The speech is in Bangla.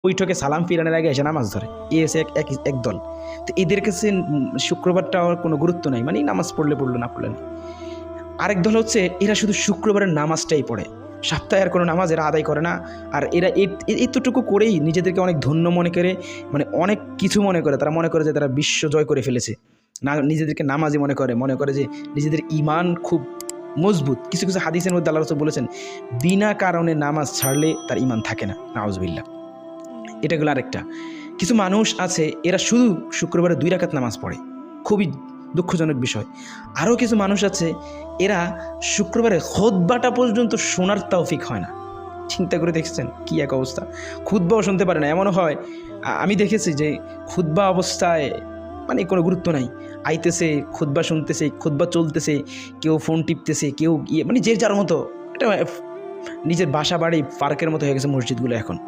বৈঠকে সালাম ফিরানোর আগে এসে নামাজ ধরে, এ এসে এক দল। তো এদের কাছে শুক্রবারটা আর কোনো গুরুত্ব নাই, মানে নামাজ পড়লে পড়লো, না পড়লে নেই। আরেক দল হচ্ছে এরা শুধু শুক্রবারের নামাজটাই পড়ে, সপ্তাহে আর কোনো নামাজ এরা আদায় করে না। আর এরা এতটুকু করেই নিজেদেরকে অনেক ধন্য মনে করে, মানে অনেক কিছু মনে করে। তারা মনে করে যে তারা বিশ্ব জয় করে ফেলেছে, না নিজেদেরকে নামাজি মনে করে যে নিজেদের ঈমান খুব মজবুত। কিছু কিছু হাদিসের মধ্যে আল্লাহ রাসূল বলেছেন, বিনা কারণে নামাজ ছাড়লে তার ঈমান থাকে না, নাউজুবিল্লাহ। এটাগুলো আরেকটা। কিছু মানুষ আছে এরা শুধু শুক্রবারে 2 রাকাত নামাজ পড়ে, খুবই দুঃখজনক বিষয়। আরও কিছু মানুষ আছে এরা শুক্রবারে খুতবাটা পর্যন্ত শোনার তৌফিক হয় না। চিন্তা করে দেখছেন কি এক অবস্থা, খুতবাও শুনতে পারে না। এমনও হয়, আমি দেখেছি যে খুতবা অবস্থায় মানে কোনো গুরুত্ব নাই, আইতেছে খুতবা শুনতেছে, খুতবা চলতেছে, কেউ ফোন টিপতেছে, কেউ মানে যে যার মতো। এটা নিজের বাসা বাড়ি পার্কের মতো হয়ে গেছে মসজিদগুলো এখন।